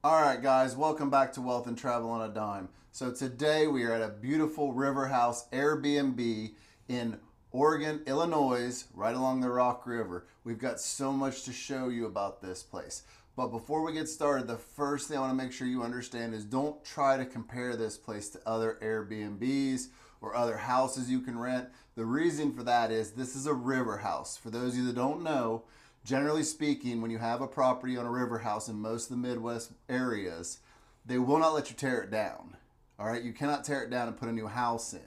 All right, guys, welcome back to Wealth and Travel on a Dime. So today we are at a beautiful river house Airbnb in Oregon, Illinois, right along the Rock River. We've got so much to show you about this place. But before we get started, the first thing I want to make sure you understand is don't try to compare this place to other Airbnbs or other houses you can rent. The reason for that is this is a river house. For those of you that don't know, generally speaking, when you have a property on a river house in most of the Midwest areas, they will not let you tear it down. All right, you cannot tear it down and put a new house in.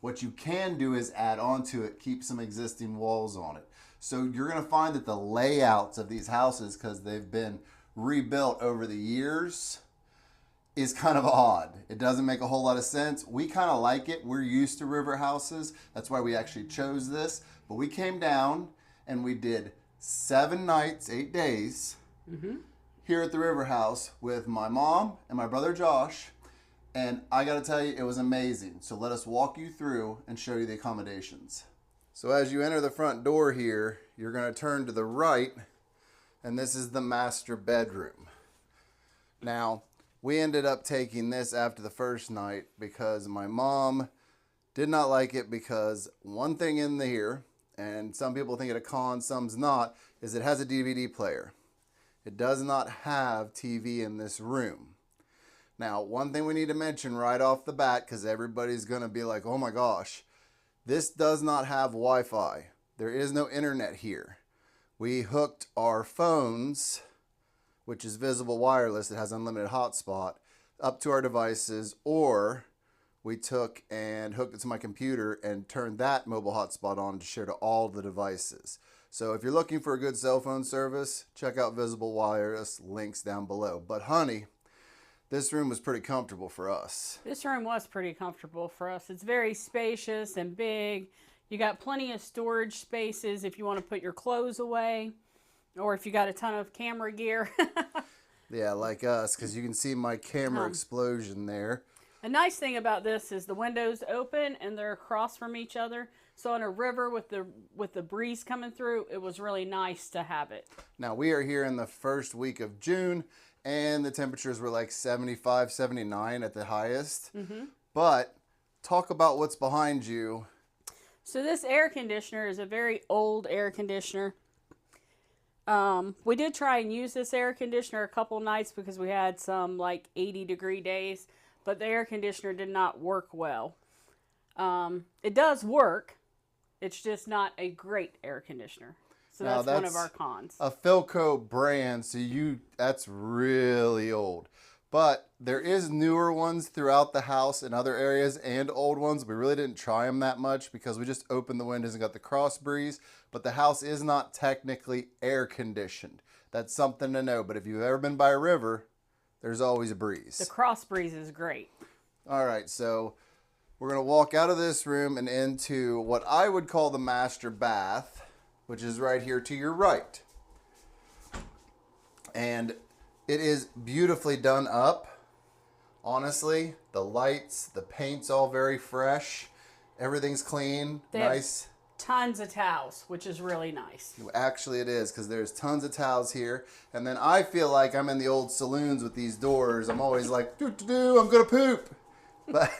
What you can do is add on to it, keep some existing walls on it. So you're going to find that the layouts of these houses, because they've been rebuilt over the years, is kind of odd. It doesn't make a whole lot of sense. We kind of like it. We're used to river houses. That's why we actually chose this. But we came down and we did 7 nights, 8 days here at the river house with my mom and my brother Josh. And I got to tell you, it was amazing. So let us walk you through and show you the accommodations. So as you enter the front door here, you're going to turn to the right, and this is the master bedroom. Now, we ended up taking this after the first night because my mom did not like it because one thing in here, and some people think it a con, some's not, is it has a DVD player. It does not have TV in this room. Now, one thing we need to mention right off the bat, because everybody's going to be like, oh my gosh, this does not have Wi-Fi. There is no internet here. We hooked our phones, which is visible wireless, it has unlimited hotspot, up to our devices, or we took and hooked it to my computer and turned that mobile hotspot on to share to all the devices. So if you're looking for a good cell phone service, check out Visible Wireless, links down below. But honey, this room was pretty comfortable for us. This room was pretty comfortable for us. It's very spacious and big. You got plenty of storage spaces if you want to put your clothes away, or if you got a ton of camera gear. Yeah, like us, because you can see my camera explosion there. A nice thing about this is the windows open and they're across from each other. So on a river with the breeze coming through, it was really nice to have it. Now we are here in the first week of June, and the temperatures were like 75, 79 at the highest. But talk about what's behind you. So this air conditioner is a very old air conditioner. We did try and use this air conditioner a couple nights because we had some like 80-degree days, but the air conditioner did not work well. It does work. It's just not a great air conditioner. So that's one of our cons. A Philco brand, so that's really old. But there is newer ones throughout the house in other areas and old ones. We really didn't try them that much because we just opened the windows and got the cross breeze. But the house is not technically air conditioned. That's something to know. But if you've ever been by a river, there's always a breeze. The cross breeze is great. All right, so we're going to walk out of this room and into what I would call the master bath, which is right here to your right. And it is beautifully done up. Honestly, the lights, the paint's all very fresh. Everything's clean, nice. Tons of towels, which is really nice. Actually, it is, because there's tons of towels here. And then I feel like I'm in the old saloons with these doors. I'm always like, I'm going to poop. But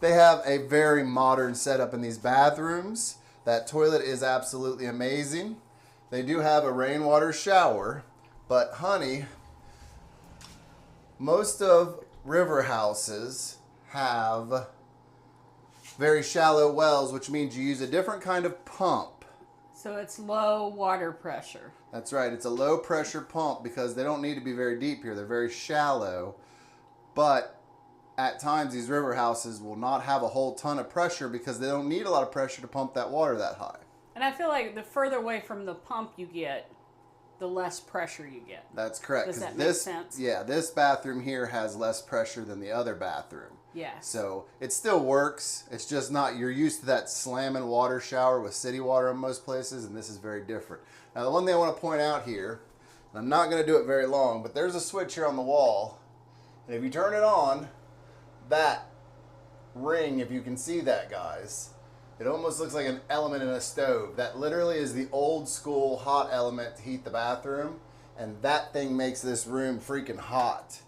they have a very modern setup in these bathrooms. That toilet is absolutely amazing. They do have a rainwater shower. But honey, most of river houses have very shallow wells, which means you use a different kind of pump. So it's low water pressure. That's right. It's a low pressure pump because they don't need to be very deep here. They're very shallow. But at times these river houses will not have a whole ton of pressure because they don't need a lot of pressure to pump that water that high. And I feel like the further away from the pump you get, the less pressure you get. That's correct. Does that make sense? Yeah, this bathroom here has less pressure than the other bathroom. Yeah. So it still works. It's just not, you're used to that slamming water shower with city water in most places, and this is very different. Now, the one thing I want to point out here, and I'm not going to do it very long, but there's a switch here on the wall, and if you turn it on, that ring, if you can see that, guys, it almost looks like an element in a stove. That literally is the old school hot element to heat the bathroom. and that thing makes this room freaking hot.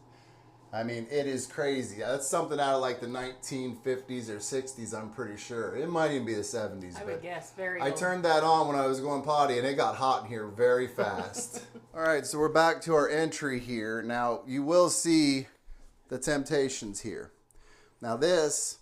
I mean, it is crazy. That's something out of like the 1950s or 60s, I'm pretty sure. It might even be the 70s. I would guess very I old. turned that on when I was going potty, and it got hot in here very fast. All right, so we're back to our entry here. Now, you will see the temptations here. Now this,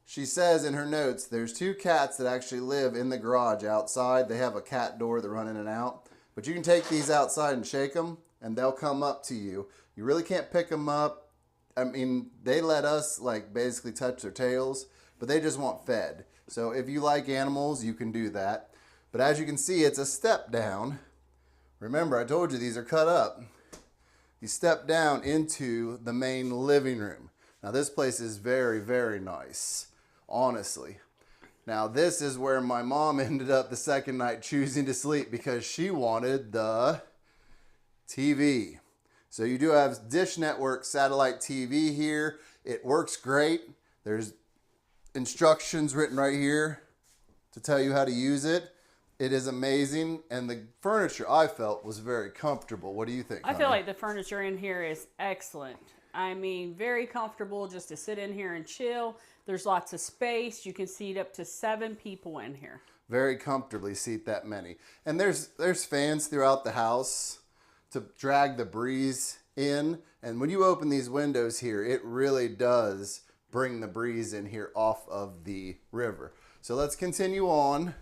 she says in her notes, there's 2 cats that actually live in the garage outside. They have a cat door that run in and out. But you can take these outside and shake them, and they'll come up to you. You really can't pick them up. I mean, they let us like basically touch their tails, but they just want fed. So if you like animals, you can do that. But as you can see, it's a step down. Remember, I told you these are cut up. You step down into the main living room. Now this place is very, very nice, honestly. Now this is where my mom ended up the second night choosing to sleep because she wanted the TV. So you do have Dish Network satellite TV here. It works great. There's instructions written right here to tell you how to use it. It is amazing, and the furniture I felt was very comfortable. What do you think, I honey? feel like the furniture in here is excellent. I mean, very comfortable just to sit in here and chill. There's lots of space. You can seat up to 7 people in here. Very comfortably seat that many. And there's fans throughout the house to drag the breeze in. And when you open these windows here, it really does bring the breeze in here off of the river. So let's continue on.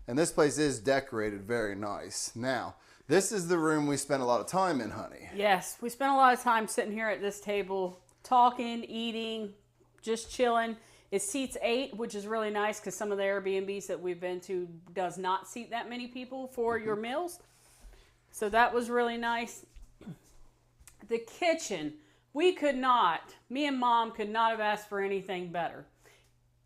And this place is decorated very nice. Now, this is the room we spent a lot of time in, honey. Yes, we spent a lot of time sitting here at this table, talking, eating, just chilling. It seats 8, which is really nice because some of the Airbnbs that we've been to does not seat that many people for your meals. So that was really nice. The kitchen, me and Mom could not have asked for anything better.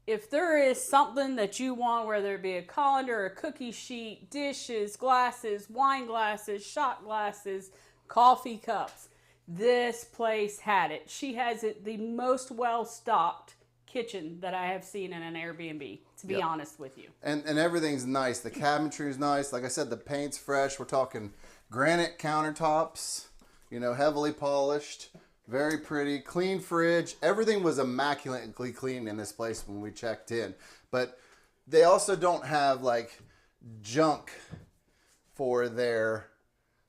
If there is something that you want, whether it be a colander, a cookie sheet, dishes, glasses, wine glasses, shot glasses, coffee cups, this place had it. She has it the most well-stocked kitchen that I have seen in an Airbnb, to be honest with you. And everything's nice. The cabinetry is nice. Like I said, the paint's fresh. We're talking granite countertops, you know, heavily polished, very pretty, clean fridge. Everything was immaculately clean in this place when we checked in. But they also don't have like junk for their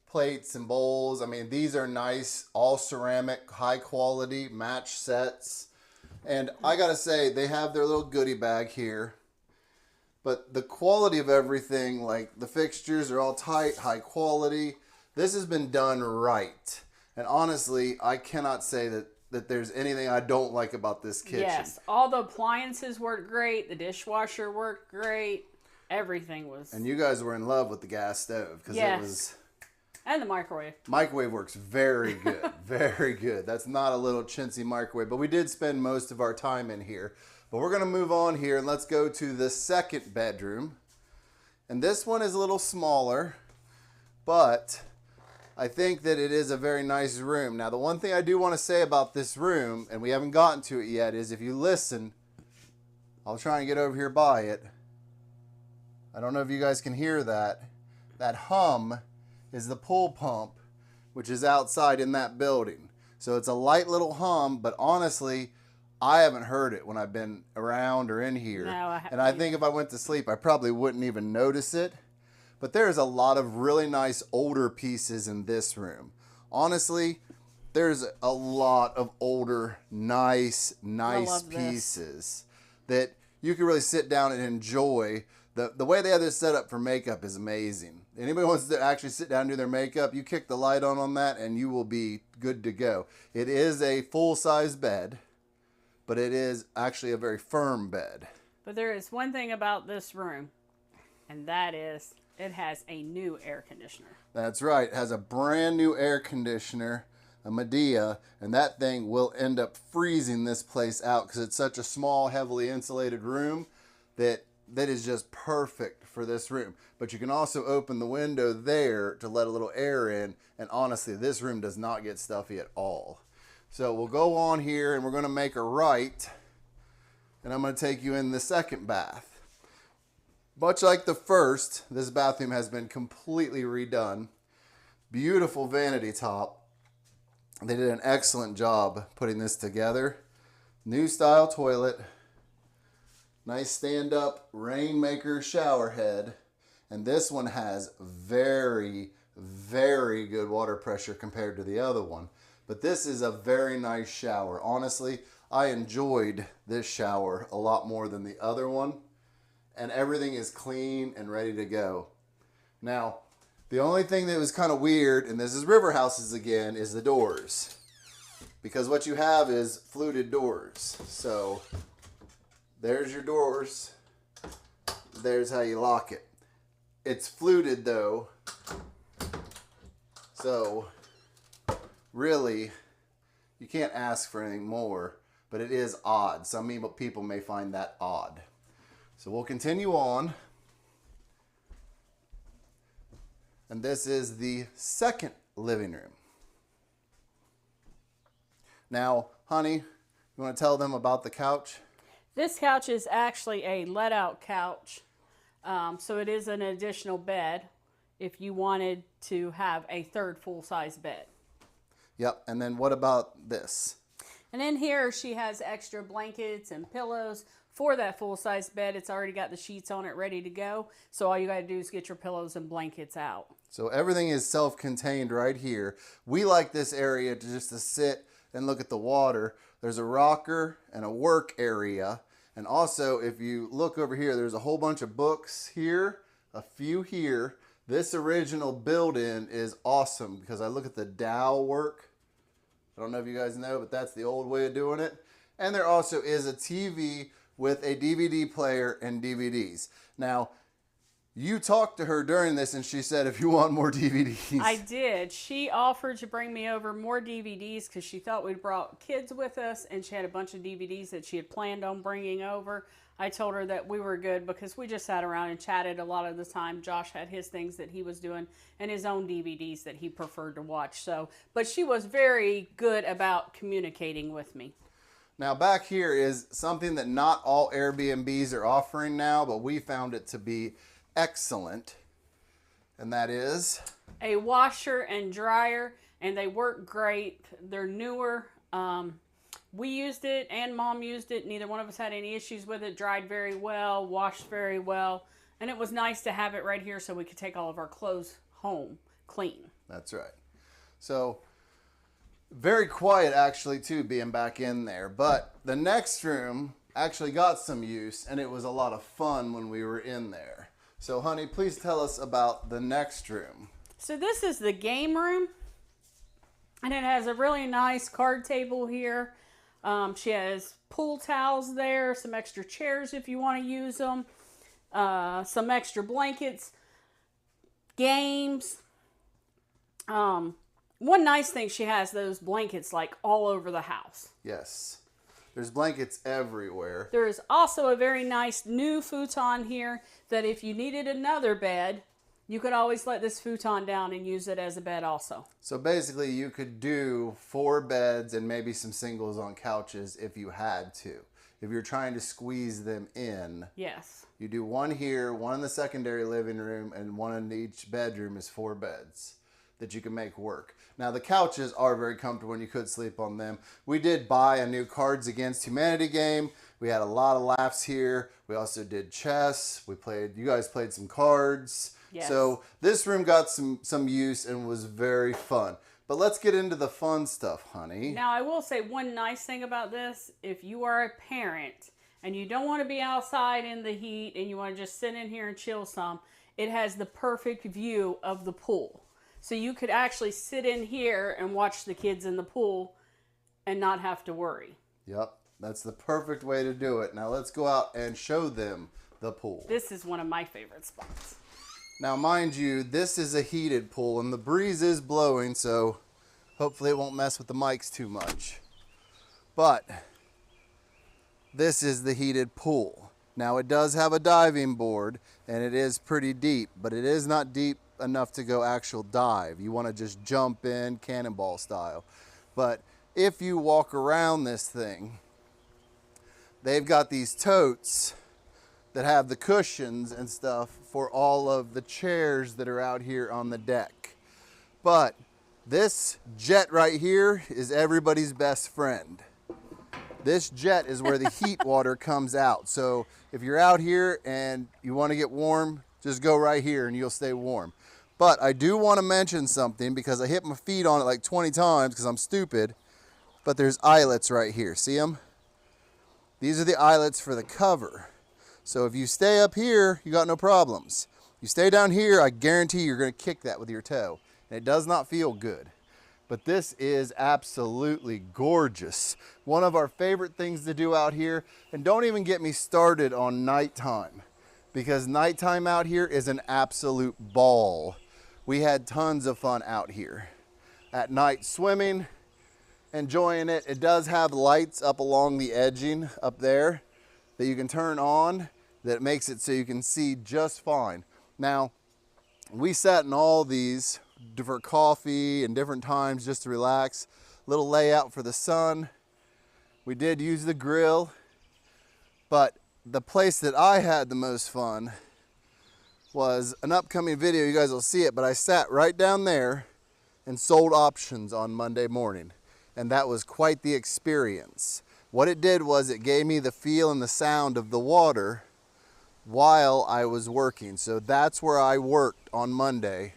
plates and bowls. I mean, these are nice, all ceramic, high quality match sets. And I gotta say, they have their little goodie bag here. But the quality of everything, like the fixtures are all tight, high quality. This has been done right. And honestly, I cannot say that there's anything I don't like about this kitchen. Yes, all the appliances worked great. The dishwasher worked great. Everything was... And you guys were in love with the gas stove. Because it was... And the microwave. Microwave works very good. Very good. That's not a little chintzy microwave. But we did spend most of our time in here. But we're going to move on here and let's go to the second bedroom. And this one is a little smaller. But I think that it is a very nice room. Now, the one thing I do want to say about this room, and we haven't gotten to it yet, is if you listen, I'll try and get over here by it. I don't know if you guys can hear that. That hum is the pool pump, which is outside in that building. So it's a light little hum, but honestly, I haven't heard it when I've been around or in here. No, and I think if I went to sleep, I probably wouldn't even notice it. But there's a lot of really nice older pieces in this room. Honestly, there's a lot of older, nice pieces that you can really sit down and enjoy. The way they have this set up for makeup is amazing. Anybody wants to actually sit down and do their makeup, you kick the light on that and you will be good to go. It is a full-size bed, but it is actually a very firm bed. But there is one thing about this room, and that is it has a new air conditioner. That's right. It has a brand new air conditioner, a Medea, and that thing will end up freezing this place out because it's such a small, heavily insulated room that is just perfect for this room. But you can also open the window there to let a little air in, and honestly, this room does not get stuffy at all. So we'll go on here and we're going to make a right, and I'm going to take you in the second bath. Much like the first, this bathroom has been completely redone. Beautiful vanity top. They did an excellent job putting this together. New style toilet. Nice stand-up Rainmaker shower head. And this one has very, very good water pressure compared to the other one. But this is a very nice shower. Honestly, I enjoyed this shower a lot more than the other one. And everything is clean and ready to go. Now, the only thing that was kind of weird, and this is river houses again, is the doors. Because what you have is fluted doors. So, there's your doors. There's how you lock it. It's fluted though. So, really, you can't ask for anything more. But it is odd. Some people may find that odd. So we'll continue on. And this is the second living room. Now, honey, you want to tell them about the couch? This couch is actually a let-out couch. So it is an additional bed if you wanted to have a third full-size bed. Yep, and then what about this? And in here, she has extra blankets and pillows for that full-size bed. It's already got the sheets on it ready to go. So all you got to do is get your pillows and blankets out. So everything is self-contained right here. We like this area to sit and look at the water. There's a rocker and a work area. And also, if you look over here, there's a whole bunch of books here, a few here. This original build-in is awesome because I look at the dowel work. I don't know if you guys know, but that's the old way of doing it. And there also is a TV with a DVD player and DVDs. Now, you talked to her during this and she said, if you want more DVDs. I did. She offered to bring me over more DVDs because she thought we'd brought kids with us and she had a bunch of DVDs that she had planned on bringing over. I told her that we were good because we just sat around and chatted a lot of the time. Josh had his things that he was doing and his own DVDs that he preferred to watch. So, but she was very good about communicating with me. Now back here is something that not all Airbnbs are offering now, but we found it to be excellent. And that is a washer and dryer, and they work great. They're newer. We used it and Mom used it. Neither one of us had any issues with it. Dried very well, washed very well. And it was nice to have it right here so we could take all of our clothes home clean. That's right. So, very quiet actually too, being back in there. But the next room actually got some use and it was a lot of fun when we were in there. So, honey, please tell us about the next room. So this is the game room. And it has a really nice card table here. She has pool towels there, some extra chairs if you want to use them, some extra blankets, games. One nice thing, she has those blankets like all over the house. Yes. There's blankets everywhere. There is also a very nice new futon here that if you needed another bed, you could always let this futon down and use it as a bed also. So basically you could do 4 beds and maybe some singles on couches if you had to. If you're trying to squeeze them in. Yes. You do 1 here, 1 in the secondary living room, and 1 in each bedroom is 4 beds that you can make work. Now the couches are very comfortable and you could sleep on them. We did buy a new Cards Against Humanity game. We had a lot of laughs here. We also did chess. You guys played some cards. Yes. So this room got some use and was very fun. But let's get into the fun stuff, honey. Now I will say one nice thing about this, if you are a parent and you don't want to be outside in the heat and you want to just sit in here and chill some, it has the perfect view of the pool. So you could actually sit in here and watch the kids in the pool and not have to worry. Yep, that's the perfect way to do it. Now let's go out and show them the pool. This is one of my favorite spots. Now, mind you, this is a heated pool, and the breeze is blowing, so hopefully it won't mess with the mics too much. But this is the heated pool. Now, it does have a diving board, and it is pretty deep, but it is not deep enough to go actual dive. You want to just jump in cannonball style. But if you walk around this thing, they've got these totes that have the cushions and stuff for all of the chairs that are out here on the deck. But this jet right here is everybody's best friend. This jet is where the heat water comes out. So if you're out here and you want to get warm, just go right here and you'll stay warm. But I do want to mention something because I hit my feet on it like 20 times because I'm stupid. But there's eyelets right here. See them? These are the eyelets for the cover. So if you stay up here, you got no problems. You stay down here, I guarantee you're going to kick that with your toe. And it does not feel good. But this is absolutely gorgeous. One of our favorite things to do out here. And don't even get me started on nighttime, because nighttime out here is an absolute ball. We had tons of fun out here. At night swimming, enjoying it. It does have lights up along the edging up there that you can turn on that makes it so you can see just fine. Now, we sat in all these for coffee and different times just to relax. Little layout for the sun. We did use the grill, but the place that I had the most fun was an upcoming video. You guys will see it, but I sat right down there and sold options on Monday morning, and that was quite the experience. What it did was it gave me the feel and the sound of the water while I was working. So that's where I worked on Monday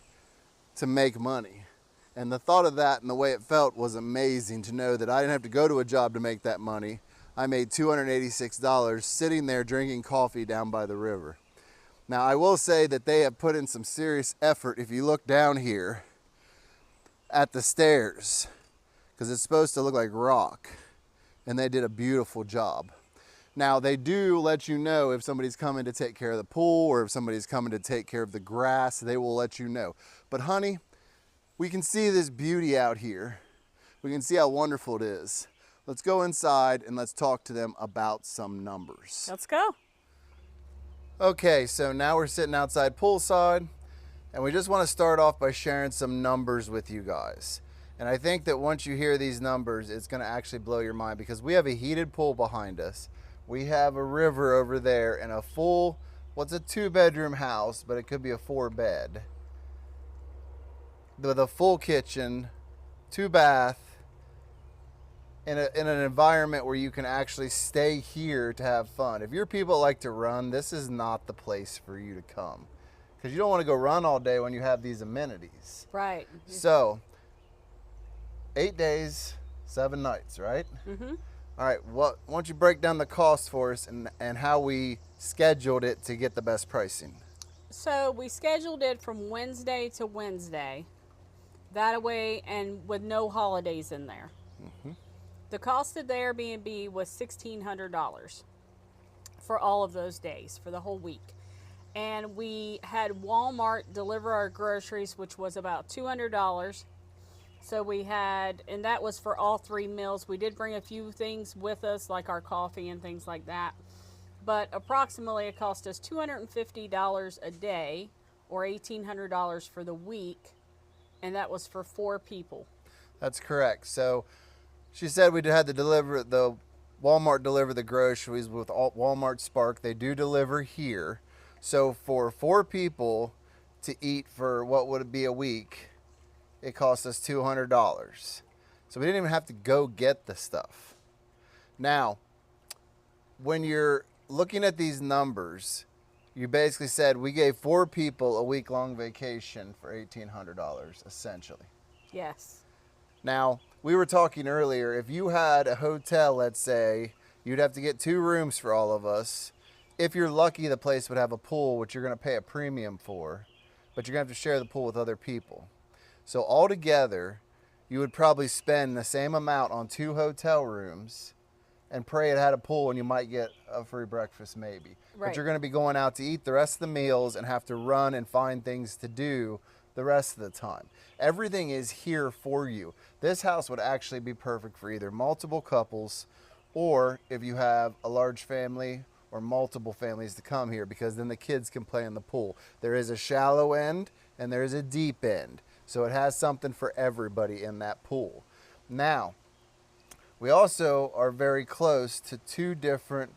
to make money. And the thought of that and the way it felt was amazing, to know that I didn't have to go to a job to make that money. I made $286 sitting there drinking coffee down by the river. Now I will say that they have put in some serious effort. If you look down here at the stairs, because it's supposed to look like rock, and they did a beautiful job. Now they do let you know if somebody's coming to take care of the pool or if somebody's coming to take care of the grass. They will let you know. But honey, we can see this beauty out here. We can see how wonderful it is. Let's go inside and let's talk to them about some numbers. Let's go. Okay, so now we're sitting outside poolside, and we just want to start off by sharing some numbers with you guys. And I think that once you hear these numbers, it's going to actually blow your mind, because we have a heated pool behind us. We have a river over there and a full, what's a 2-bedroom house, but it could be a 4-bed. With a full kitchen, 2-bath, in an environment where you can actually stay here to have fun. If you're people that like to run, this is not the place for you to come, because you don't want to go run all day when you have these amenities. Right. So, 8 days, 7 nights, right? Mm-hmm. All right, why don't you break down the cost for us and how we scheduled it to get the best pricing? So we scheduled it from Wednesday to Wednesday. That way, and with no holidays in there. Mm-hmm. The cost of the Airbnb was $1,600 for all of those days, for the whole week. And we had Walmart deliver our groceries, which was about $200. So we had, and that was for all 3 meals. We did bring a few things with us, like our coffee and things like that. But approximately it cost us $250 a day, or $1,800 for the week. And that was for 4 people. That's correct. So she said we had to deliver, the Walmart deliver the groceries with Walmart Spark. They do deliver here. So for 4 people to eat for what would be a week, it cost us $200. So we didn't even have to go get the stuff. Now, when you're looking at these numbers, you basically said we gave 4 people a week-long vacation for $1,800, essentially. Yes. Now, we were talking earlier, if you had a hotel, let's say, you'd have to get 2 rooms for all of us. If you're lucky, the place would have a pool, which you're going to pay a premium for, but you're going to have to share the pool with other people. So altogether, you would probably spend the same amount on 2 hotel rooms and pray it had a pool, and you might get a free breakfast maybe. Right. But you're going to be going out to eat the rest of the meals and have to run and find things to do the rest of the time. Everything is here for you. This house would actually be perfect for either multiple couples, or if you have a large family or multiple families to come here, because then the kids can play in the pool. There is a shallow end and there is a deep end. So it has something for everybody in that pool. Now, we also are very close to 2 different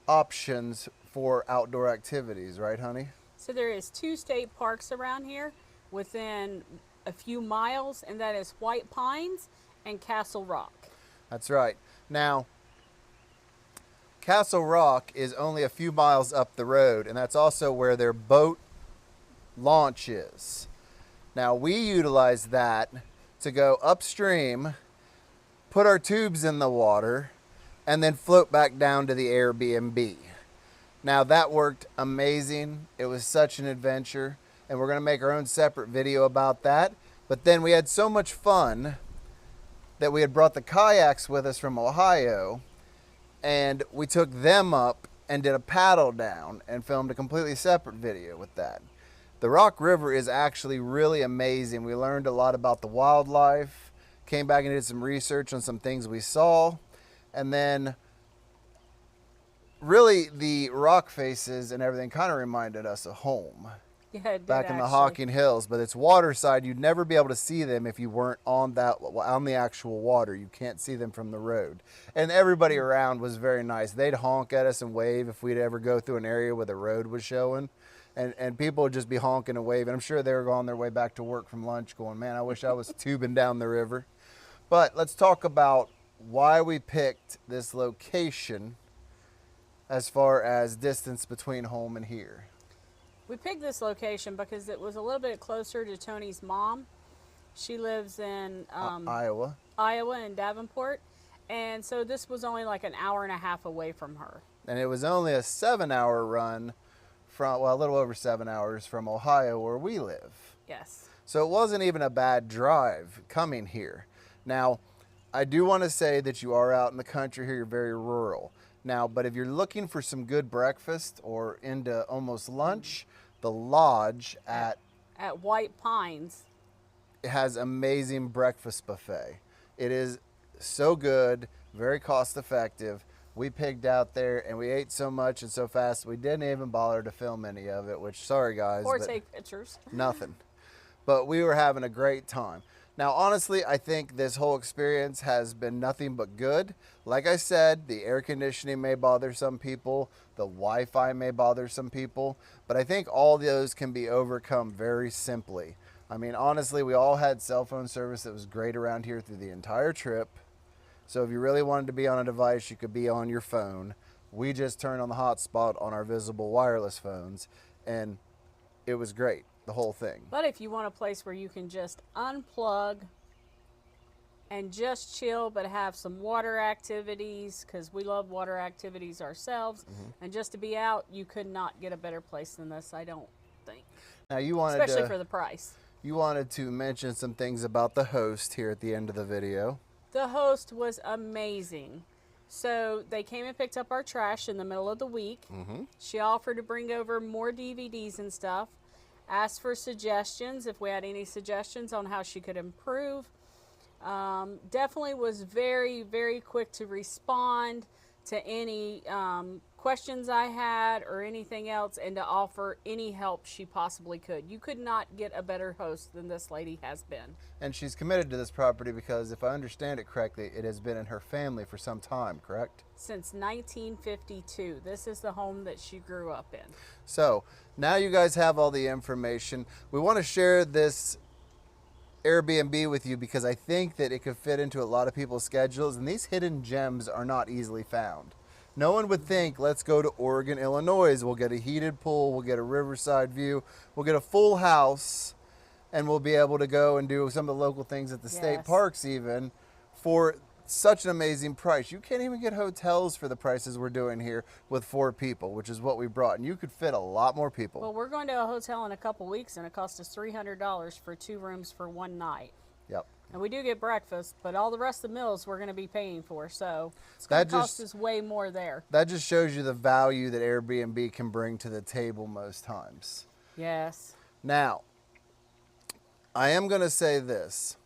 options for outdoor activities, right, honey? So there is 2 state parks around here within a few miles, and that is White Pines and Castle Rock. That's right. Now, Castle Rock is only a few miles up the road, and that's also where their boat launch is. Now, we utilize that to go upstream, put our tubes in the water, and then float back down to the Airbnb. Now, that worked amazing. It was such an adventure, and we're going to make our own separate video about that. But then we had so much fun that we had brought the kayaks with us from Ohio, and we took them up and did a paddle down and filmed a completely separate video with that. The Rock River is actually really amazing. We learned a lot about the wildlife, came back and did some research on some things we saw, and then really the rock faces and everything kind of reminded us of home. Yeah, it did, back in the actually. Hocking Hills, but it's waterside. You'd never be able to see them if you weren't on the actual water. You can't see them from the road. And everybody around was very nice. They'd honk at us and wave if we'd ever go through an area where the road was showing. And people would just be honking and waving. I'm sure they were on their way back to work from lunch going, man, I wish I was tubing down the river. But let's talk about why we picked this location as far as distance between home and here. We picked this location because it was a little bit closer to Tony's mom. She lives in Iowa in Davenport. And so this was only like an hour and a half away from her. And it was only a 7-hour run from, well, a little over 7 hours from Ohio where we live. Yes. So it wasn't even a bad drive coming here. Now, I do want to say that you are out in the country here. You're very rural. Now, but if you're looking for some good breakfast or into almost lunch, the lodge at White Pines has amazing breakfast buffet. It is so good, very cost effective. We pigged out there and we ate so much and so fast we didn't even bother to film any of it, which, sorry guys. or take pictures. Nothing. But we were having a great time. Now, honestly, I think this whole experience has been nothing but good. Like I said, the air conditioning may bother some people, the Wi-Fi may bother some people, but I think all those can be overcome very simply. I mean, honestly, we all had cell phone service that was great around here through the entire trip. So if you really wanted to be on a device, you could be on your phone. We just turned on the hotspot on our visible wireless phones, and it was great, the whole thing. But if you want a place where you can just unplug and just chill, but have some water activities, because we love water activities ourselves, and just to be out, you could not get a better place than this, I don't think. Now you wanted especially for the price. You wanted to mention some things about the host here at the end of the video. The host was amazing. So they came and picked up our trash in the middle of the week. She offered to bring over more DVDs and stuff. Asked for suggestions, if we had any suggestions on how she could improve. Definitely was very, very quick to respond to any questions I had or anything else, and to offer any help she possibly could. You could not get a better host than this lady has been. And she's committed to this property because, if I understand it correctly, it has been in her family for some time, correct? Since 1952. This is the home that she grew up in. So, now you guys have all the information. We want to share this Airbnb with you because I think that it could fit into a lot of people's schedules, and these hidden gems are not easily found. No one would think, let's go to Oregon, Illinois. We'll get a heated pool, we'll get a riverside view, we'll get a full house, and we'll be able to go and do some of the local things at the state parks even for such an amazing price. You can't even get hotels for the prices we're doing here with 4 people, which is what we brought. And you could fit a lot more people. Well, we're going to a hotel in a couple weeks, and it cost us $300 for 2 rooms for 1 night. Yep. And we do get breakfast, but all the rest of the meals we're going to be paying for. So it's going to cost us way more there. That just shows you the value that Airbnb can bring to the table most times. Yes. Now, I am going to say this.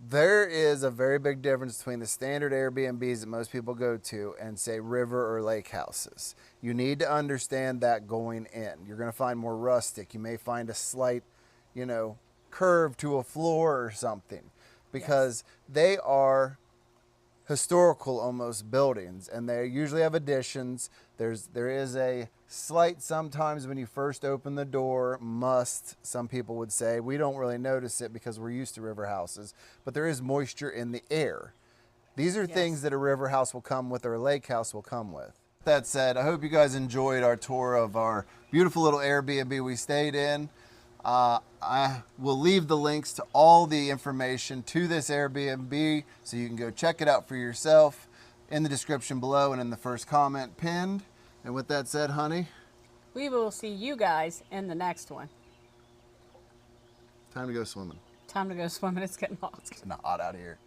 There is a very big difference between the standard Airbnbs that most people go to and, say, river or lake houses. You need to understand that going in. You're going to find more rustic. You may find a slight, curve to a floor or something, because they are historical almost buildings, and they usually have additions. There is a slight, sometimes when you first open the door, must, some people would say. We don't really notice it because we're used to river houses, but there is moisture in the air. These are things that a river house will come with or a lake house will come with. That said, I hope you guys enjoyed our tour of our beautiful little Airbnb we stayed in. I will leave the links to all the information to this Airbnb so you can go check it out for yourself in the description below and in the first comment pinned. And with that said, honey, we will see you guys in the next one. time to go swimming. Time to go swimming. It's getting hot. It's not hot out here.